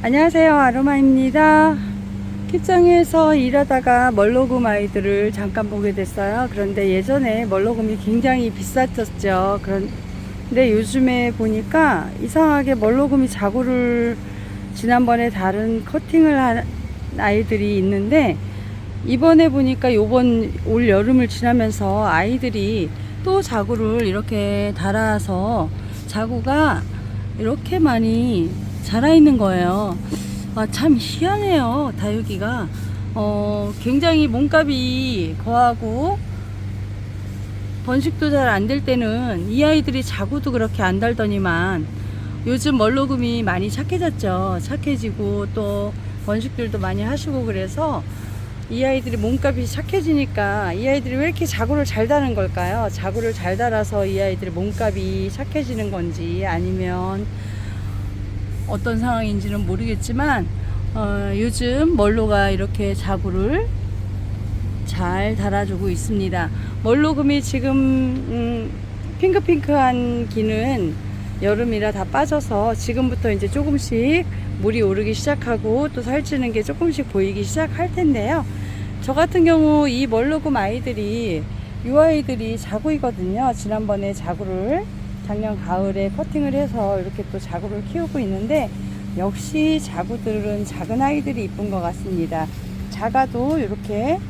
안녕하세요, 아로마입니다. kit장에서 일하다가 멀로금 아이들을 잠깐 보게 됐어요. 그런데 예전에 멀로금이 굉장히 비쌌었죠. 그런데 요즘에 보니까 이상하게 멀로금이 자구를 지난번에 다른 커팅을 한 아이들이 있는데, 이번에 보니까 올 여름을 지나면서 아이들이 또 자구를 이렇게 달아서 자구가 이렇게 많이 자라 있는 거예요. 참 희한해요. 다육이가 굉장히 몸값이 거하고 번식도 잘 안 될 때는 이 아이들이 자구도 그렇게 안 달더니만, 요즘 멀로금이 많이 착해졌죠. 착해지고 또 번식들도 많이 하시고, 그래서 이 아이들이 몸값이 착해지니까 이 아이들이 왜 이렇게 자구를 잘 다는 걸까요? 자구를 잘 달아서 이 아이들의 몸값이 착해지는 건지, 아니면 어떤 상황인지는 모르겠지만 요즘 멀로가 이렇게 자구를 잘 달아주고 있습니다. 멀로금이 지금 핑크핑크한 기는 여름이라 다 빠져서 지금부터 이제 조금씩 물이 오르기 시작하고 또 살찌는 게 조금씩 보이기 시작할 텐데요. 저 같은 경우 이 멀로금 아이들이, 이 아이들이 자구이거든요. 지난번에 자구를 작년 가을에 커팅을 해서 이렇게 또 자구를 키우고 있는데, 역시 자구들은 작은 아이들이 이쁜 것 같습니다. 작아도 이렇게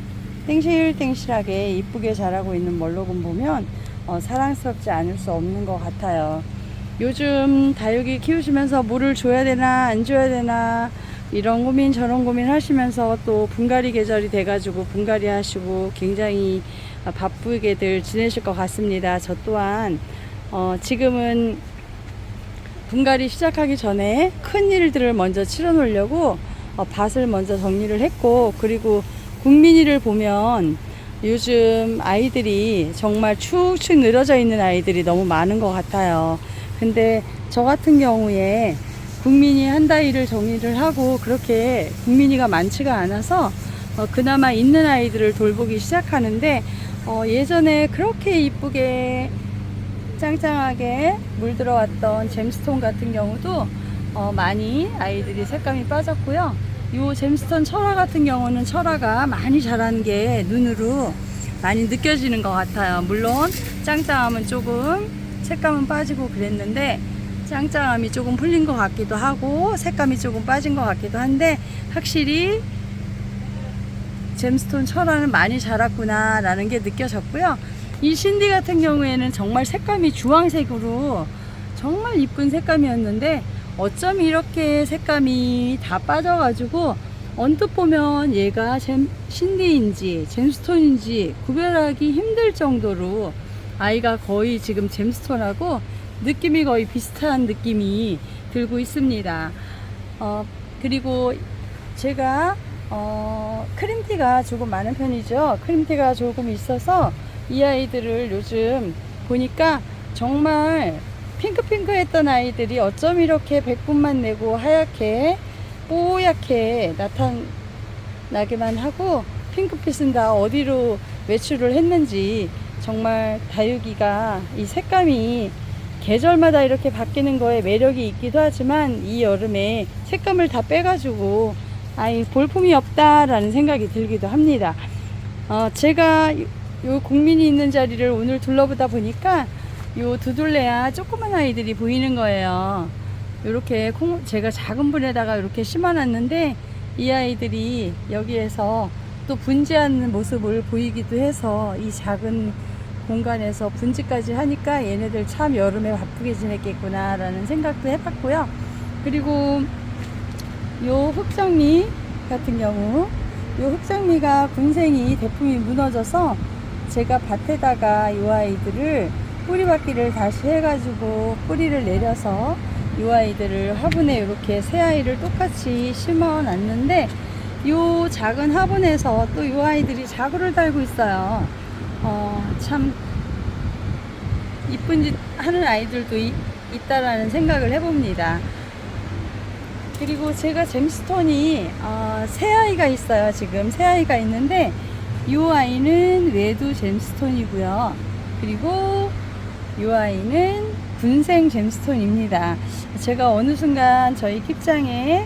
땡실땡실하게 이쁘게 자라고 있는 멀로금 보면 사랑스럽지 않을 수 없는 것 같아요. 요즘 다육이 키우시면서 물을 줘야 되나 안 줘야 되나 이런 고민 저런 고민 하시면서, 또 분갈이 계절이 돼가지고 분갈이 하시고 굉장히 바쁘게들 지내실 것 같습니다. 저 또한 지금은 분갈이 시작하기 전에 큰 일들을 먼저 치러 놓으려고 밭을 먼저 정리를 했고, 그리고 국민이를 보면 요즘 아이들이 정말 축축 늘어져 있는 아이들이 너무 많은 것 같아요. 근데 저 같은 경우에 국민이 한 다이를 정리를 하고 그렇게 국민이가 많지가 않아서 그나마 있는 아이들을 돌보기 시작하는데, 예전에 그렇게 이쁘게 짱짱하게 물들어왔던 잼스톤 같은 경우도 많이 아이들이 색감이 빠졌고요. 요 잼스톤 철화 같은 경우는 철화가 많이 자란 게 눈으로 많이 느껴지는 것 같아요. 물론 짱짱함은 조금 색감은 빠지고 그랬는데, 짱짱함이 조금 풀린 것 같기도 하고 색감이 조금 빠진 것 같기도 한데, 확실히 잼스톤 철화는 많이 자랐구나 라는 게 느껴졌고요. 이 신디 같은 경우에는 정말 색감이 주황색으로 정말 이쁜 색감이었는데, 어쩜 이렇게 색감이 다 빠져가지고 언뜻 보면 얘가 신디인지 잼스톤인지 구별하기 힘들 정도로 아이가 거의 지금 잼스톤하고 느낌이 거의 비슷한 느낌이 들고 있습니다. 그리고 제가 크림티가 조금 많은 편이죠. 크림티가 조금 있어서 이 아이들을 요즘 보니까 정말 핑크핑크했던 아이들이 어쩜 이렇게 백분만 내고 하얗게 뽀얗게 나타나기만 하고, 핑크빛은 다 어디로 외출을 했는지, 정말 다육이가 이 색감이 계절마다 이렇게 바뀌는 거에 매력이 있기도 하지만, 이 여름에 색감을 다 빼가지고 볼품이 없다라는 생각이 들기도 합니다. 제가 요 국민이 있는 자리를 오늘 둘러보다 보니까 요 두둘레야 조그만 아이들이 보이는 거예요. 요렇게 제가 작은 분에다가 이렇게 심어놨는데, 이 아이들이 여기에서 또 분지하는 모습을 보이기도 해서 이 작은 공간에서 분지까지 하니까 얘네들 참 여름에 바쁘게 지냈겠구나 라는 생각도 해봤고요. 그리고 요 흑정미 같은 경우, 요 흑정미가 군생이 대품이 무너져서 제가 밭에다가 이 아이들을 뿌리박기를 다시 해가지고 뿌리를 내려서 이 아이들을 화분에 이렇게 새 아이를 똑같이 심어 놨는데, 이 작은 화분에서 또 이 아이들이 자구를 달고 있어요. 참 이쁜 짓 하는 아이들도 있다라는 생각을 해봅니다. 그리고 제가 잼스톤이 새 아이가 있어요. 지금 새 아이가 있는데, 이 아이는 외두 잼스톤이고요. 그리고 이 아이는 군생 잼스톤입니다. 제가 어느 순간 저희 킵장에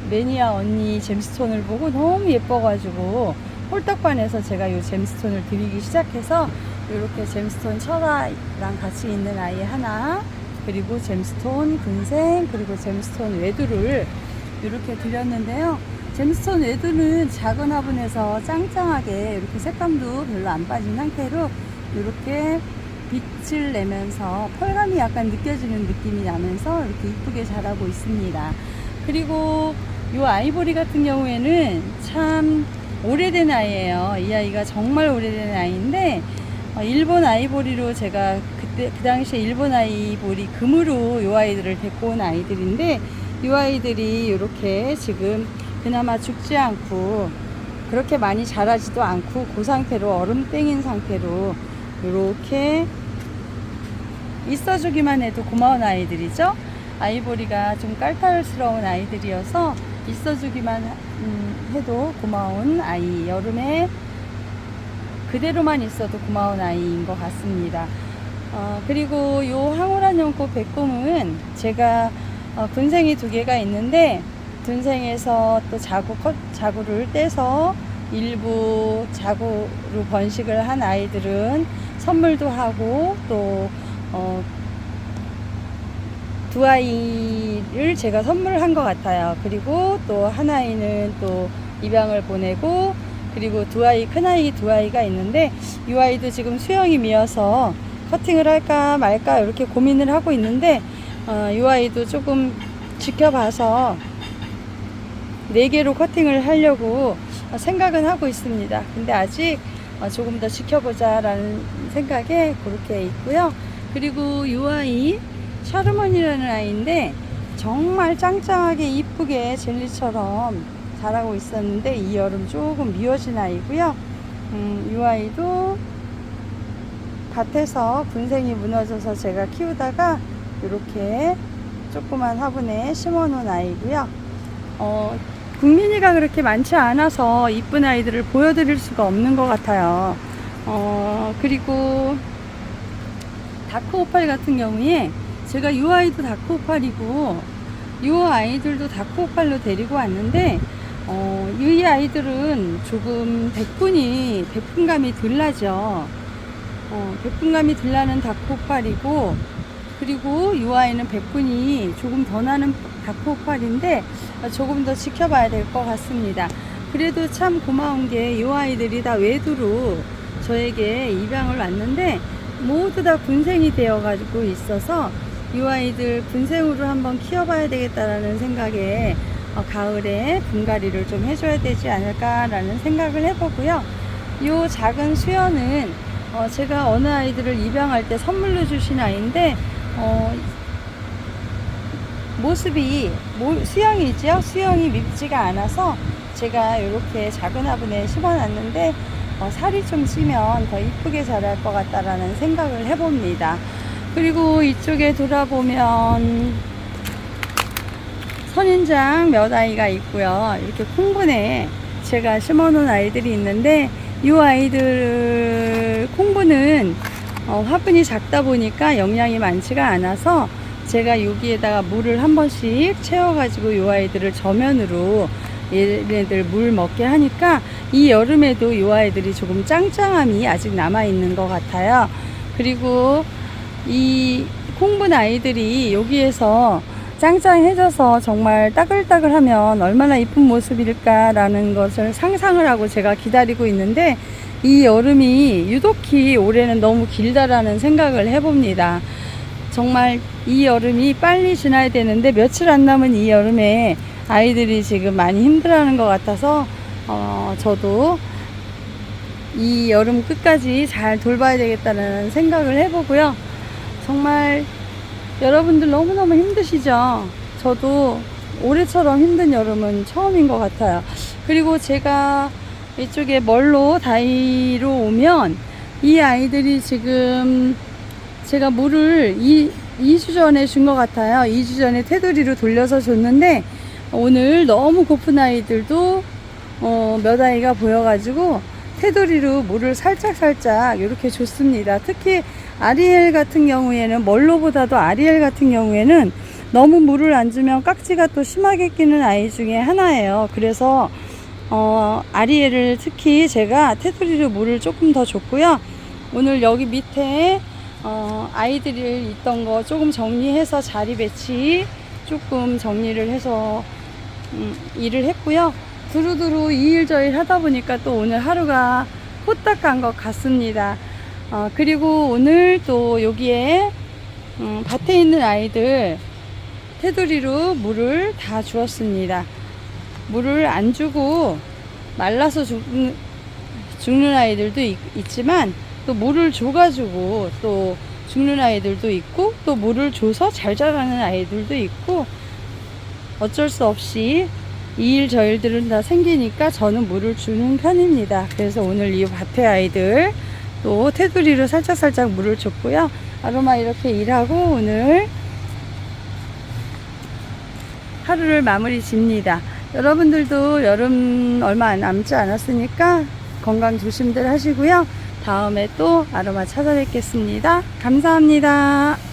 매니아 언니 잼스톤을 보고 너무 예뻐가지고 홀딱 반해서 제가 이 잼스톤을 드리기 시작해서 이렇게 잼스톤 철화랑 같이 있는 아이 하나, 그리고 잼스톤 군생, 그리고 잼스톤 외두를 이렇게 드렸는데요. 잼스톤 외두는 작은 화분에서 짱짱하게 이렇게 색감도 별로 안 빠진 상태로 이렇게 빛을 내면서 펄감이 약간 느껴지는 느낌이 나면서 이렇게 이쁘게 자라고 있습니다. 그리고 이 아이보리 같은 경우에는 참 오래된 아이예요. 이 아이가 정말 오래된 아이인데 일본 아이보리로 제가 그때 그 당시에 일본 아이보리 금으로 이 아이들을 데리고 온 아이들인데, 이 아이들이 이렇게 지금 그나마 죽지 않고 그렇게 많이 자라지도 않고 그 상태로 얼음 땡인 상태로 이렇게 있어주기만 해도 고마운 아이들이죠. 아이보리가 좀 깔탈스러운 아이들이어서 있어주기만 해도 고마운 아이, 여름에 그대로만 있어도 고마운 아이인 것 같습니다. 그리고 이 황홀한 연꽃 백곰은 제가 군생이 2개가 있는데, 군생에서 또 자구를 떼서 일부 자구로 번식을 한 아이들은 선물도 하고 또 2아이를 제가 선물한 것 같아요. 그리고 또 한 아이는 또 입양을 보내고, 그리고 큰 아이 2아이가 있는데, 이 아이도 지금 수영이 미어서 커팅을 할까 말까 이렇게 고민을 하고 있는데, 이 아이도 조금 지켜봐서 4개로 커팅을 하려고 생각은 하고 있습니다. 근데 아직 조금 더 지켜보자 라는 생각에 그렇게 있고요. 그리고 이 아이 샤르먼이라는 아이인데 정말 짱짱하게 이쁘게 젤리처럼 자라고 있었는데 이 여름 조금 미워진 아이고요. 이 아이도 밭에서 군생이 무너져서 제가 키우다가 이렇게 조그만 화분에 심어 놓은 아이고요. 국민이가 그렇게 많지 않아서 이쁜 아이들을 보여드릴 수가 없는 것 같아요. 그리고 다크오팔 같은 경우에 제가 이 아이도 다크오팔이고 이 아이들도 다크오팔로 데리고 왔는데 이 아이들은 조금 백분감이 덜 나죠. 백분감이 덜 나는 다크오팔이고, 그리고 이 아이는 백분이 조금 더 나는 다크오팔인데 조금 더 지켜봐야 될 것 같습니다. 그래도 참 고마운 게 이 아이들이 다 외두로 저에게 입양을 왔는데 모두 다 군생이 되어 가지고 있어서 이 아이들 군생으로 한번 키워봐야 되겠다라는 생각에 가을에 분갈이를 좀 해줘야 되지 않을까라는 생각을 해보고요. 이 작은 수연은 제가 어느 아이들을 입양할 때 선물로 주신 아이인데 모습이 수영이죠. 수영이 밉지가 않아서 제가 이렇게 작은 화분에 심어놨는데 살이 좀 찌면 더 이쁘게 자랄 것 같다라는 생각을 해봅니다. 그리고 이쪽에 돌아보면 선인장 몇 아이가 있고요. 이렇게 콩분에 제가 심어놓은 아이들이 있는데 이 아이들 콩분은 화분이 작다 보니까 영양이 많지가 않아서 제가 여기에다가 물을 한 번씩 채워가지고 이 아이들을 저면으로 얘네들 물 먹게 하니까 이 여름에도 이 아이들이 조금 짱짱함이 아직 남아있는 것 같아요. 그리고 이 콩분 아이들이 여기에서 짱짱해져서 정말 따글따글하면 얼마나 이쁜 모습일까라는 것을 상상을 하고 제가 기다리고 있는데 이 여름이 유독히 올해는 너무 길다라는 생각을 해봅니다. 정말 이 여름이 빨리 지나야 되는데 며칠 안 남은 이 여름에 아이들이 지금 많이 힘들어하는 것 같아서 저도 이 여름 끝까지 잘 돌봐야 되겠다는 생각을 해보고요. 정말 여러분들 너무너무 힘드시죠? 저도 올해처럼 힘든 여름은 처음인 것 같아요. 그리고 제가 이쪽에 멀로 다이로 오면 이 아이들이 지금 제가 물을 2주 전에 준 것 같아요. 2주 전에 테두리로 돌려서 줬는데 오늘 너무 고픈 아이들도 몇 아이가 보여가지고 테두리로 물을 살짝 이렇게 줬습니다. 특히 아리엘 같은 경우에는 멀로보다도 아리엘 같은 경우에는 너무 물을 안 주면 깍지가 또 심하게 끼는 아이 중에 하나예요. 그래서 아리에를 특히 제가 테두리로 물을 조금 더 줬고요. 오늘 여기 밑에 아이들이 있던 거 조금 정리해서 자리 배치 조금 정리를 해서 일을 했고요. 두루두루 2일 저일 하다 보니까 또 오늘 하루가 후딱 간 것 같습니다. 그리고 오늘 또 여기에 밭에 있는 아이들 테두리로 물을 다 주었습니다. 물을 안 주고 말라서 죽는 아이들도 있지만 또 물을 줘가지고 또 죽는 아이들도 있고 또 물을 줘서 잘 자라는 아이들도 있고 어쩔 수 없이 이일 저일들은 다 생기니까 저는 물을 주는 편입니다. 그래서 오늘 이 밭의 아이들 또 테두리로 살짝살짝 물을 줬고요. 아로마 이렇게 일하고 오늘 하루를 마무리 집니다. 여러분들도 여름 얼마 남지 않았으니까 건강 조심들 하시고요. 다음에 또 아로마 찾아뵙겠습니다. 감사합니다.